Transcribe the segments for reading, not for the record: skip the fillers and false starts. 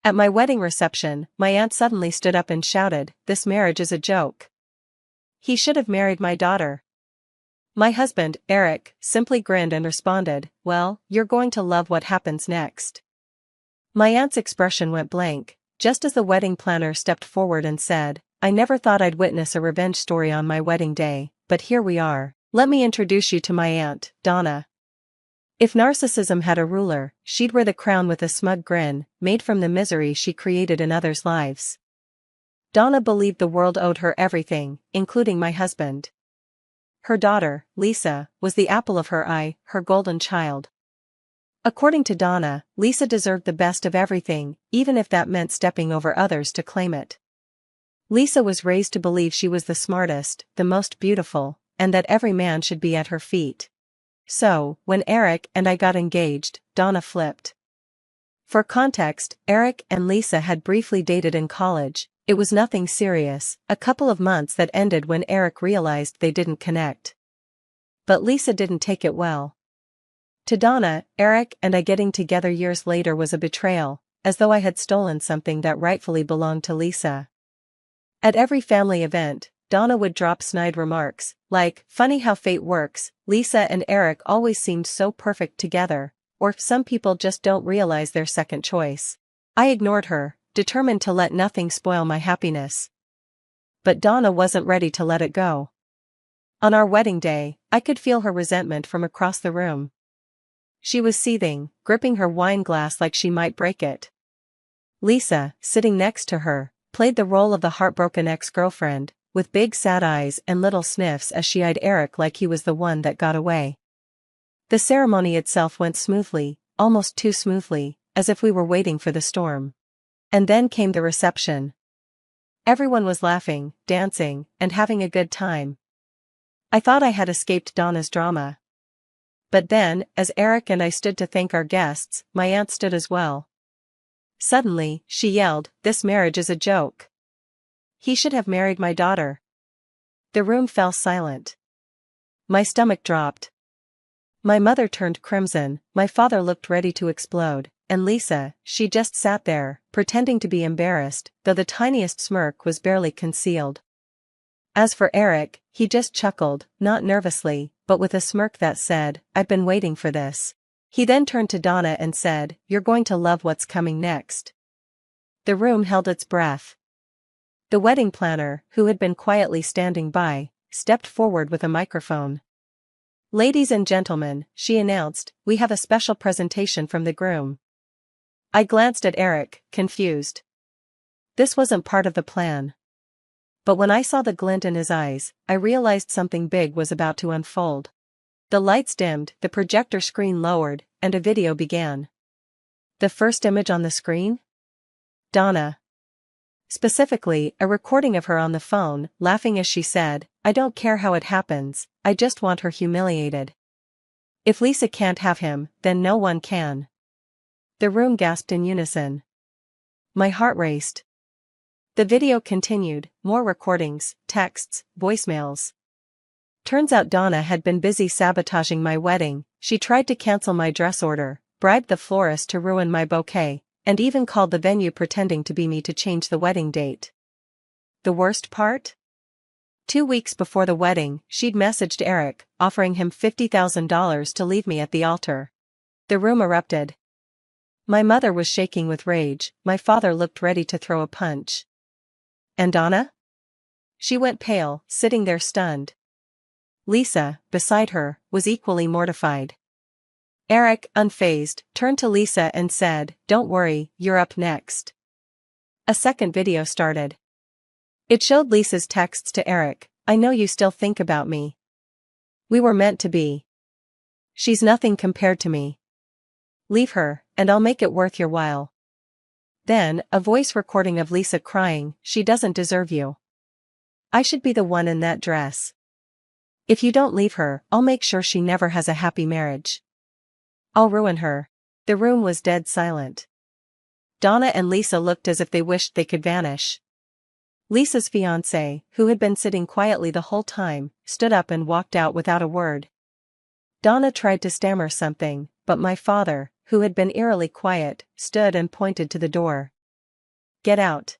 At my wedding reception, my aunt suddenly stood up and shouted, "This marriage is a joke. He should have married my daughter." My husband, Eric, simply grinned and responded, "Well, you're going to love what happens next." My aunt's expression went blank, just as the wedding planner stepped forward and said, "I never thought I'd witness a revenge story on my wedding day, but here we are. Let me introduce you to my aunt, Donna." If narcissism had a ruler, she'd wear the crown with a smug grin, made from the misery she created in others' lives. Donna believed the world owed her everything, including my husband. Her daughter, Lisa, was the apple of her eye, her golden child. According to Donna, Lisa deserved the best of everything, even if that meant stepping over others to claim it. Lisa was raised to believe she was the smartest, the most beautiful, and that every man should be at her feet. So, when Eric and I got engaged, Donna flipped. For context, Eric and Lisa had briefly dated in college. It was nothing serious, a couple of months that ended when Eric realized they didn't connect. But Lisa didn't take it well. To Donna, Eric and I getting together years later was a betrayal, as though I had stolen something that rightfully belonged to Lisa. At every family event, Donna would drop snide remarks, like, "Funny how fate works, Lisa and Eric always seemed so perfect together," or "Some people just don't realize they're second choice." I ignored her, determined to let nothing spoil my happiness. But Donna wasn't ready to let it go. On our wedding day, I could feel her resentment from across the room. She was seething, gripping her wine glass like she might break it. Lisa, sitting next to her, played the role of the heartbroken ex-girlfriend, with big sad eyes and little sniffs as she eyed Eric like he was the one that got away. The ceremony itself went smoothly, almost too smoothly, as if we were waiting for the storm. And then came the reception. Everyone was laughing, dancing, and having a good time. I thought I had escaped Donna's drama. But then, as Eric and I stood to thank our guests, my aunt stood as well. Suddenly, she yelled, "This marriage is a joke. He should have married my daughter." The room fell silent. My stomach dropped. My mother turned crimson, my father looked ready to explode, and Lisa, she just sat there, pretending to be embarrassed, though the tiniest smirk was barely concealed. As for Eric, he just chuckled, not nervously, but with a smirk that said, "I've been waiting for this." He then turned to Donna and said, "You're going to love what's coming next." The room held its breath. The wedding planner, who had been quietly standing by, stepped forward with a microphone. "Ladies and gentlemen," she announced, "we have a special presentation from the groom." I glanced at Eric, confused. This wasn't part of the plan. But when I saw the glint in his eyes, I realized something big was about to unfold. The lights dimmed, the projector screen lowered, and a video began. The first image on the screen? Donna. Specifically, a recording of her on the phone, laughing as she said, "I don't care how it happens, I just want her humiliated. If Lisa can't have him, then no one can." The room gasped in unison. My heart raced. The video continued, more recordings, texts, voicemails. Turns out Donna had been busy sabotaging my wedding. She tried to cancel my dress order, bribed the florist to ruin my bouquet, and even called the venue pretending to be me to change the wedding date. The worst part? 2 weeks before the wedding, she'd messaged Eric, offering him $50,000 to leave me at the altar. The room erupted. My mother was shaking with rage, my father looked ready to throw a punch. And Donna? She went pale, sitting there stunned. Lisa, beside her, was equally mortified. Eric, unfazed, turned to Lisa and said, "Don't worry, you're up next." A second video started. It showed Lisa's texts to Eric, "I know you still think about me. We were meant to be. She's nothing compared to me. Leave her, and I'll make it worth your while." Then, a voice recording of Lisa crying, "She doesn't deserve you. I should be the one in that dress. If you don't leave her, I'll make sure she never has a happy marriage. I'll ruin her." The room was dead silent. Donna and Lisa looked as if they wished they could vanish. Lisa's fiancé, who had been sitting quietly the whole time, stood up and walked out without a word. Donna tried to stammer something, but my father, who had been eerily quiet, stood and pointed to the door. Get out.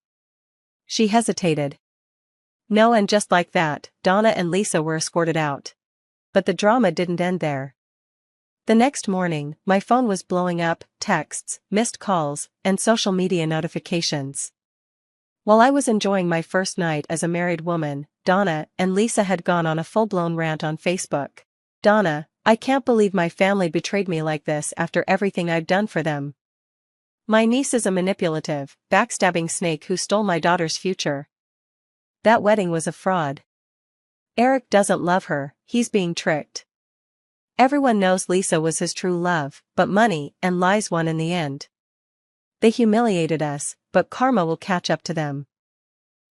She hesitated. No, and just like that, Donna and Lisa were escorted out. But the drama didn't end there. The next morning, my phone was blowing up, texts, missed calls, and social media notifications. While I was enjoying my first night as a married woman, Donna and Lisa had gone on a full-blown rant on Facebook. Donna, I can't believe my family betrayed me like this after everything I've done for them. My niece is a manipulative, backstabbing snake who stole my daughter's future. That wedding was a fraud. Eric doesn't love her, he's being tricked. Everyone knows Lisa was his true love, but money and lies won in the end. They humiliated us, but karma will catch up to them.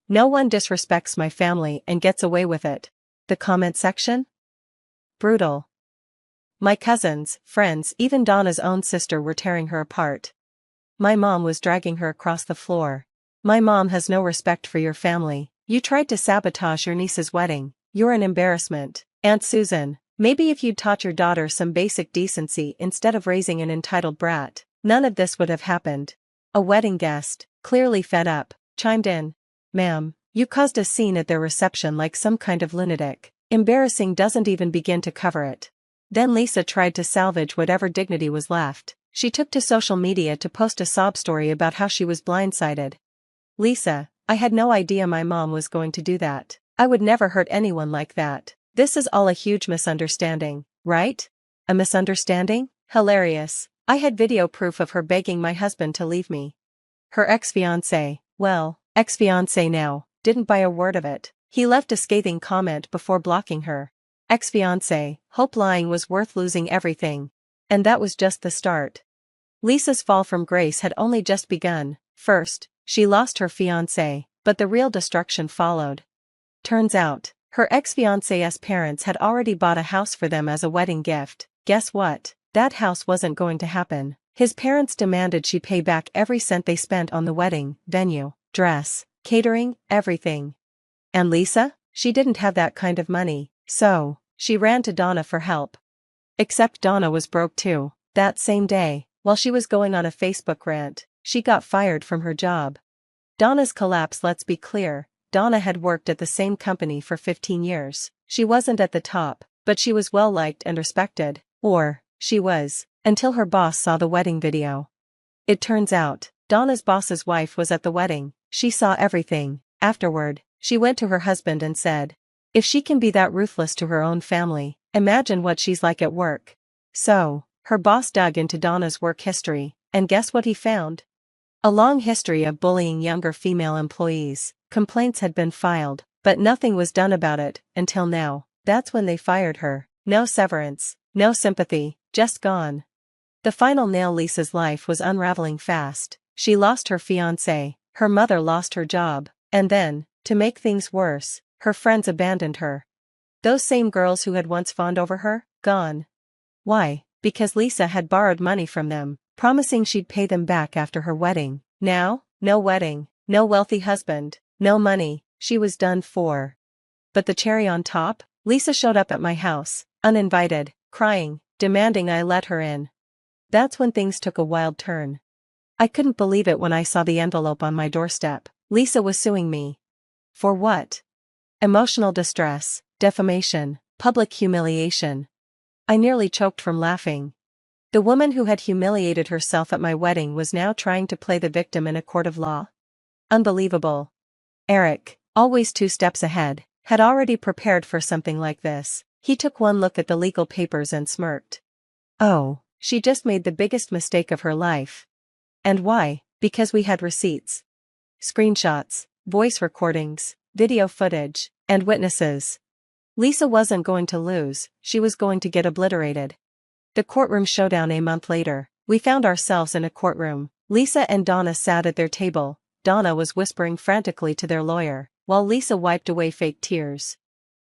No one disrespects my family and gets away with it. The comment section? Brutal. My cousins, friends, even Donna's own sister were tearing her apart. My mom was dragging her across the floor. My mom has no respect for your family. You tried to sabotage your niece's wedding. You're an embarrassment. Aunt Susan, maybe if you'd taught your daughter some basic decency instead of raising an entitled brat, none of this would have happened. A wedding guest, clearly fed up, chimed in. Ma'am, you caused a scene at their reception like some kind of lunatic. Embarrassing doesn't even begin to cover it. Then Lisa tried to salvage whatever dignity was left. She took to social media to post a sob story about how she was blindsided. Lisa, I had no idea my mom was going to do that. I would never hurt anyone like that. This is all a huge misunderstanding, right? A misunderstanding? Hilarious. I had video proof of her begging my husband to leave me. Her ex-fiancé, well, ex-fiancé now, didn't buy a word of it. He left a scathing comment before blocking her. Ex-fiancé, hope lying was worth losing everything. And that was just the start. Lisa's fall from grace had only just begun. First, she lost her fiancé, but the real destruction followed. Turns out, her ex-fiancé's parents had already bought a house for them as a wedding gift. Guess what? That house wasn't going to happen. His parents demanded she pay back every cent they spent on the wedding, venue, dress, catering, everything. And Lisa? She didn't have that kind of money, so she ran to Donna for help. Except Donna was broke too. That same day, while she was going on a Facebook rant, she got fired from her job. Donna's collapse. Let's be clear, Donna had worked at the same company for 15 years. She wasn't at the top, but she was well liked and respected. Or, she was, until her boss saw the wedding video. It turns out, Donna's boss's wife was at the wedding. She saw everything. Afterward, she went to her husband and said, if she can be that ruthless to her own family, imagine what she's like at work. So, her boss dug into Donna's work history, and guess what he found? A long history of bullying younger female employees. Complaints had been filed, but nothing was done about it, until now. That's when they fired her. No severance, no sympathy, just gone. The final nail. Lisa's life was unraveling fast. She lost her fiancé, her mother lost her job, and then, to make things worse, her friends abandoned her. Those same girls who had once fawned over her, gone. Why? Because Lisa had borrowed money from them, promising she'd pay them back after her wedding. Now, no wedding, no wealthy husband, no money, she was done for. But the cherry on top? Lisa showed up at my house, uninvited, crying, demanding I let her in. That's when things took a wild turn. I couldn't believe it when I saw the envelope on my doorstep. Lisa was suing me. For what? Emotional distress, defamation, public humiliation. I nearly choked from laughing. The woman who had humiliated herself at my wedding was now trying to play the victim in a court of law. Unbelievable. Eric, always 2 steps ahead, had already prepared for something like this. He took one look at the legal papers and smirked. Oh, she just made the biggest mistake of her life. And why? Because we had receipts. Screenshots, voice recordings, video footage, and witnesses. Lisa wasn't going to lose, she was going to get obliterated. The courtroom showdown. A month later, we found ourselves in a courtroom. Lisa and Donna sat at their table. Donna was whispering frantically to their lawyer, while Lisa wiped away fake tears.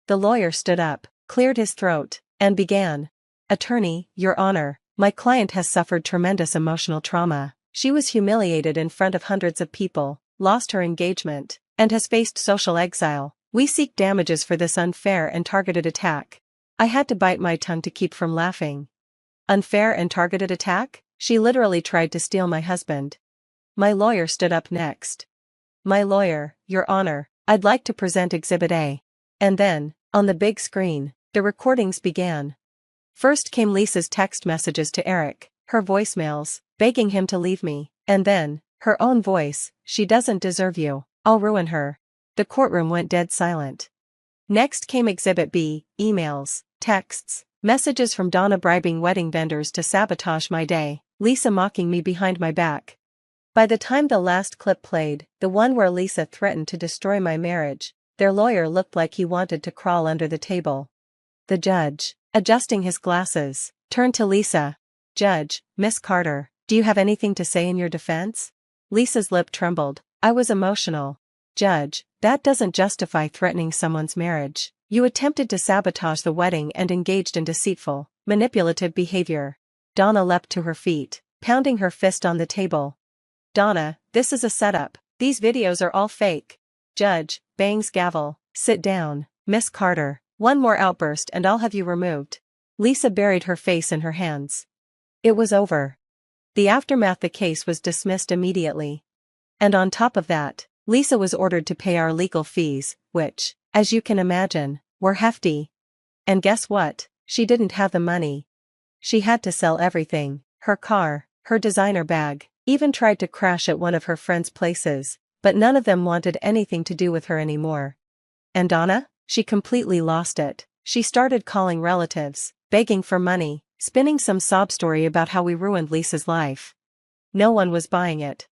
The lawyer stood up, cleared his throat, and began. Attorney, Your Honor, my client has suffered tremendous emotional trauma. She was humiliated in front of hundreds of people, lost her engagement, and has faced social exile. We seek damages for this unfair and targeted attack. I had to bite my tongue to keep from laughing. Unfair and targeted attack? She literally tried to steal my husband. My lawyer stood up next. My lawyer, Your Honor, I'd like to present Exhibit A. And then, on the big screen, the recordings began. First came Lisa's text messages to Eric, her voicemails, begging him to leave me, and then, her own voice, "She doesn't deserve you, I'll ruin her." The courtroom went dead silent. Next came Exhibit B, emails, texts, messages from Donna bribing wedding vendors to sabotage my day, Lisa mocking me behind my back. By the time the last clip played, the one where Lisa threatened to destroy my marriage, their lawyer looked like he wanted to crawl under the table. The judge, adjusting his glasses, turned to Lisa. "Judge, Miss Carter, do you have anything to say in your defense?" Lisa's lip trembled. I was emotional. "Judge, that doesn't justify threatening someone's marriage. You attempted to sabotage the wedding and engaged in deceitful, manipulative behavior." Donna leapt to her feet, pounding her fist on the table. "Donna, this is a setup. These videos are all fake." Judge, bangs gavel. "Sit down, Miss Carter. One more outburst and I'll have you removed." Lisa buried her face in her hands. It was over. The aftermath: the case was dismissed immediately. And on top of that, Lisa was ordered to pay our legal fees, which, as you can imagine, were hefty. And guess what? She didn't have the money. She had to sell everything: her car, her designer bag, even tried to crash at one of her friends' places, but none of them wanted anything to do with her anymore. And Donna? She completely lost it. She started calling relatives, begging for money, spinning some sob story about how we ruined Lisa's life. No one was buying it.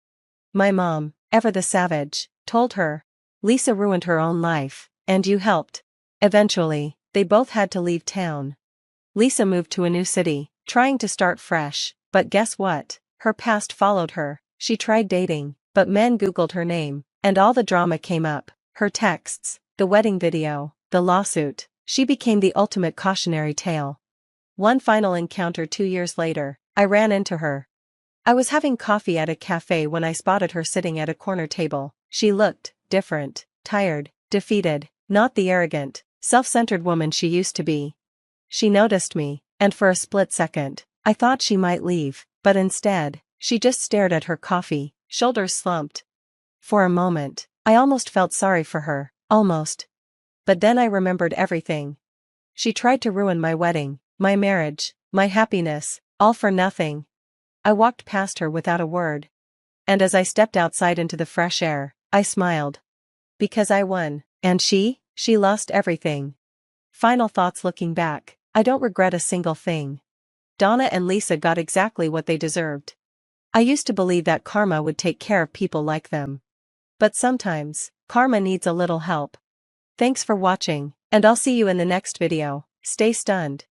My mom, ever the savage, told her, "Lisa ruined her own life, and you helped." Eventually, they both had to leave town. Lisa moved to a new city, trying to start fresh, but guess what? Her past followed her. She tried dating, but men Googled her name, and all the drama came up: her texts, the wedding video, the lawsuit. She became the ultimate cautionary tale. One final encounter 2 years later, I ran into her. I was having coffee at a cafe when I spotted her sitting at a corner table. She looked different, tired, defeated, not the arrogant, self-centered woman she used to be. She noticed me, and for a split second, I thought she might leave, but instead, she just stared at her coffee, shoulders slumped. For a moment, I almost felt sorry for her, almost. But then I remembered everything. She tried to ruin my wedding, my marriage, my happiness, all for nothing. I walked past her without a word. And as I stepped outside into the fresh air, I smiled. Because I won, and she lost everything. Final thoughts: looking back, I don't regret a single thing. Donna and Lisa got exactly what they deserved. I used to believe that karma would take care of people like them. But sometimes, karma needs a little help. Thanks for watching, and I'll see you in the next video. Stay stunned.